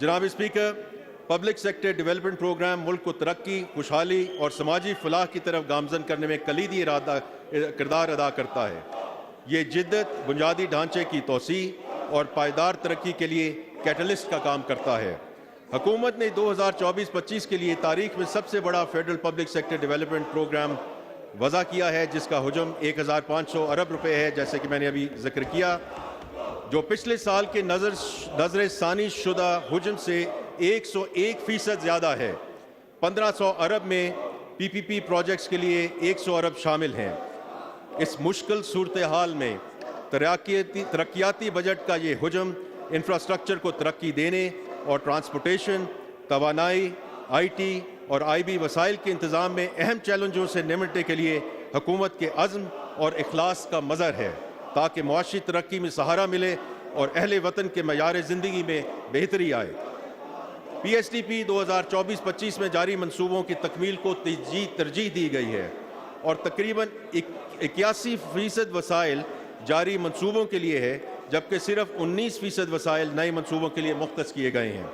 जनाब speaker, public sector development program मुल्क को तरक्की, खुशहाली और समाजी फलाह की तरफ गामजन करने में कलीदी किरदार अदा करता है। ये जिद्दत बुनियादी ढांचे की तोसी और पायदार तरक्की के लिए कैटलिस्ट का काम करता है। हुकूमत ने 2024-25 के लिए तारीख में सबसे बड़ा federal public sector development programme वज़ा किया है, जिसका हुजम 1500 अरब रुपए है, जैसे कि मैंने अभी जिक्र किया, जो पिछले साल के नजर सानी शुदा हुजम से 101% ज़्यादा है। 1500 अरब में PPP प्रोजेक्ट्स के लिए 100 अरब शामिल हैं। इस मुश्किल सूरत हाल में तरक्याती बजट का ये हुजम इंफ्रास्ट्रक्चर को तरक्की देने और ट्रांसपोर्टेशन, तवानाई, IT और IB वसाइल के इंतज़ाम में अहम चैलेंजों से निपटने के लिए हुकूमत के अज़्म और इखलास का मज़हर है, ताकि मुआशी तरक्की में सहारा मिले और अहले वतन के मयार ज़िंदगी में बेहतरी आए। PSDP 2024-25 में जारी मंसूबों की तकमील को तरजीह दी गई है और तकरीबन 81% वसाइल जारी मंसूबों के लिए है, जबकि सिर्फ 19% वसाइल नए मंसूबों के लिए मुख्तस किए गए हैं।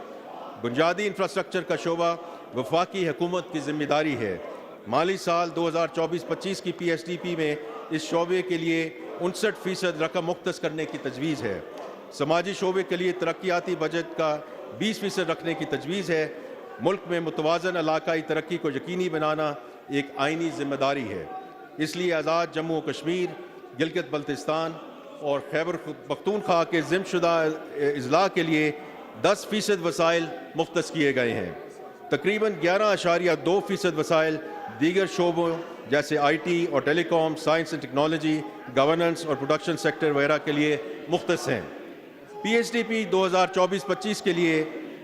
बुनियादी इंफ्रास्ट्रक्चर का शोबा वफाकी हुकूमत की जिम्मेदारी है। माली साल 2024-25 की PSDP में इस शोबे के लिए 59% रकम मुख्तस करने की तजवीज़ है। समाजी शोबे के लिए तरक्याती बजट का 20% रखने की तजवीज़ है। मुल्क में मुतवाज़न इलाकाई तरक्की को यकीनी बनाना एक आइनी जिम्मेदारी है। इसलिए आज़ाद जम्मू कश्मीर, गिलगित बल्तिस्तान और खैबर पख्तूनख्वा के ज़िम्मेशुदा अजला के लिए 10% वसाइल मुख्तस किए गए हैं। तकरीबन 11.2% वसाइल दीगर शोबों जैसे IT और telecom, science and technology, governance और प्रोडक्शन सेक्टर वगैरह के लिए मुख्तस हैं। PSDP 2024-25 के लिए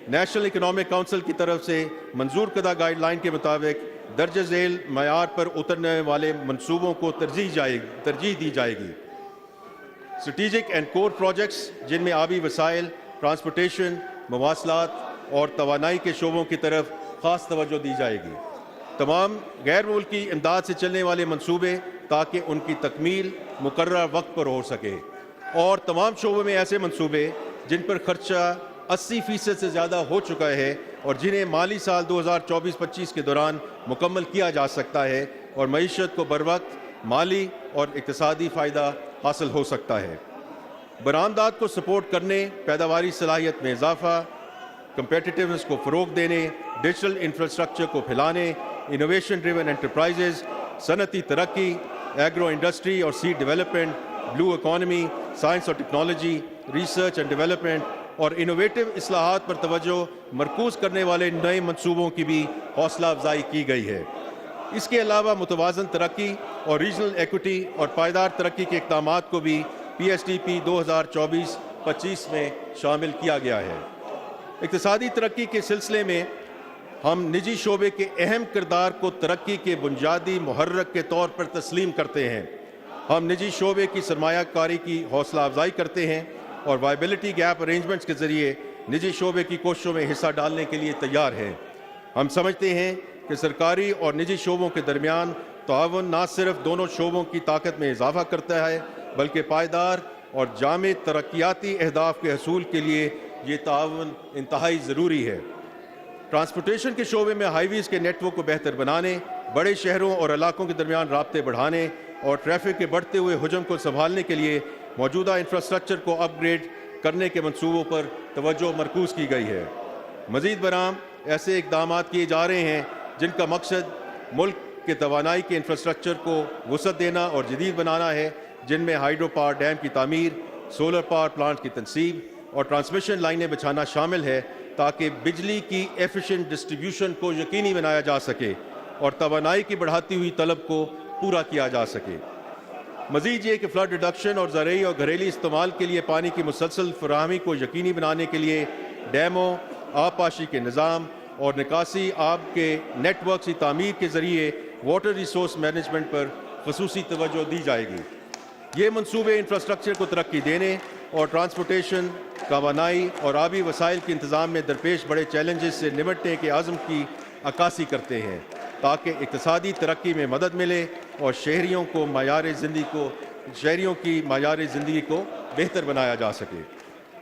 नेशनल इकनॉमिक काउंसिल की तरफ से मंजूर करदा गाइडलाइन के मुताबिक दर्ज झेल मयार पर उतरने वाले मंसूबों को तरजीह दी जाएगी। स्ट्रेटेजिक एंड कोर प्रोजेक्ट्स, जिनमें आबी वसाइल, ट्रांसपोर्टेशन, मवासलात और तवानाई के शोबों की तरफ ख़ास तवज्जो दी जाएगी। तमाम गैर मुल्की इमदाद से चलने वाले मंसूबे, ताकि उनकी तकमील मुकर्रर वक्त पर हो सके, और तमाम शोबों में ऐसे मंसूबे जिन पर खर्चा 80% से ज़्यादा हो चुका है और जिन्हें माली साल 2024-25 के दौरान मुकम्मल किया जा सकता है और मईशत को बरवक्त माली और इक़्तिसादी फ़ायदा हासिल हो सकता है। बरामदात को सपोर्ट करने, पैदावारी सलाहियत में इजाफ़ा, कम्पेटिटिवनेस को फ़रोग़ देने, डिजिटल इंफ्रास्ट्रक्चर को फैलाने, इनोवेशन ड्रिवन एंटरप्राइजेज़, सनती तरक्की, एग्रो इंडस्ट्री और seed development, blue economy, science और टेक्नोलॉजी, रिसर्च एंड डेवलपमेंट और इनोवेटिव इस्लाहात पर तवज्जो मरकूज़ करने वाले नए मंसूबों की भी हौसला अफजाई की गई है। इसके अलावा मुतवाज़न तरक्की और रीजनल एक्विटी और पायदार तरक्की के इक़दामात को भी PSDP 2024-25 में शामिल किया गया है। इक़्तिसादी तरक्की के सिलसिले में हम निजी शोबे के अहम किरदार को तरक्की के बुनियादी मुहर्रक के तौर पर तस्लीम करते हैं। हम निजी शोबे की सरमायाकारी की हौसला अफजाई करते हैं और वायबिलिटी गैप अरेंजमेंट्स के ज़रिए निजी शोबे की कोशिशों में हिस्सा डालने के लिए तैयार हैं। हम समझते हैं कि सरकारी और निजी शोबों के दरमियान ताउन न सिर्फ दोनों शोबों की ताकत में इजाफ़ा करता है, बल्कि पायदार और जामे तरक्याती अहदाफ के हसूल के लिए ये ताउन इंतहाई ज़रूरी है। ट्रांसपोर्टेशन के शोबे में हाईवेज़ के नेटवर्क को बेहतर बनाने, बड़े शहरों और इलाकों के दरमियान राब्ते बढ़ाने और ट्रैफिक के बढ़ते हुए हुजम को संभालने के लिए मौजूदा इंफ्रास्ट्रक्चर को अपग्रेड करने के मंसूबों पर तवज्जो मरकूज़ की गई है। मज़ीद बराम ऐसे इक़दामात किए जा रहे हैं जिनका मकसद मुल्क के तवानाई के इंफ्रास्ट्रक्चर को वसअत देना और जदीद बनाना है, जिनमें हाइड्रो पावर डैम की तामीर, सोलर पावर प्लांट की तनसीब और ट्रांसमिशन लाइनें बिछाना शामिल है, ताकि बिजली की एफिशिएंट डिस्ट्रीब्यूशन को यकीनी बनाया जा सके और तवानाई की बढ़ाती हुई तलब को पूरा किया जा सके। मज़ीद ये कि फ्लड रिडक्शन और ज़रूरी और घरेलू इस्तेमाल के लिए पानी की मुसलसल फराहमी को यकीनी बनाने के लिए डैमों, आबपाशी के निज़ाम और निकासी आब के नेटवर्क की तामीर के ज़रिए वाटर रिसोर्स मैनेजमेंट पर ख़ुसूसी तवज्जो दी जाएगी। ये मंसूबे इंफ्रास्ट्रक्चर को तरक्की देने और ट्रांसपोर्टेशन, तवानाई और आबी वसाइल के इंतज़ाम में दरपेश बड़े चैलेंजेस से निपटने के आज़म की अक्कासी करते हैं, ताकि इक़्तिसादी तरक्की में मदद मिले और शहरियों की मायार ज़िंदगी को बेहतर बनाया जा सके।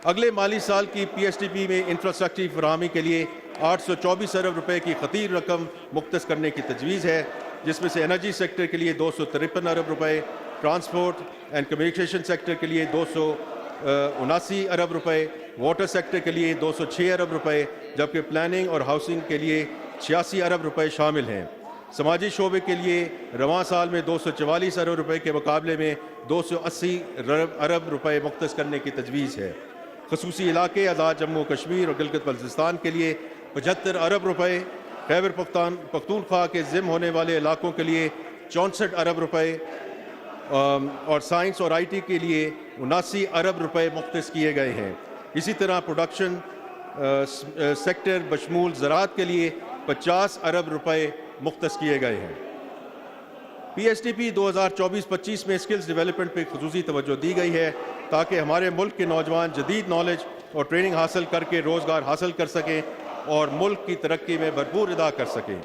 اگلے مالی سال کی PSDP میں انفراسٹرکچر فراہمی کے لیے 824 ارب روپے کی خطیر رقم مختص کرنے کی تجویز ہے، جس میں سے انرجی سیکٹر کے لیے 253 ارب روپے، ٹرانسپورٹ اینڈ کمیونیکیشن سیکٹر کے لیے 279 ارب روپے، واٹر سیکٹر کے لیے 206 ارب روپے، جبکہ پلاننگ اور ہاؤسنگ کے لیے 86 ارب روپے شامل ہیں۔ سماجی شعبے کے لیے رواں سال میں 244 ارب روپے کے مقابلے میں 280 ارب روپے مختص کرنے کی تجویز ہے۔ خصوصی علاقے آزاد جموں کشمیر اور گلگت بلتستان کے لیے 75 ارب روپے، خیبر پختونخوا کے ضم ہونے والے علاقوں کے لیے 64 ارب روپے اور سائنس اور IT کے لیے 79 ارب روپے مختص کیے گئے ہیں۔ اسی طرح پروڈکشن سیکٹر بشمول زراعت کے لیے 50 ارب روپے مختص کیے گئے ہیں۔ PSDP 2024-25 میں اسکلز ڈیولپمنٹ پہ خصوصی توجہ دی گئی ہے تاکہ ہمارے ملک کے نوجوان جدید نالج اور ٹریننگ حاصل کر کے روزگار حاصل کر سکیں اور ملک کی ترقی میں بھرپور ادا کر سکیں۔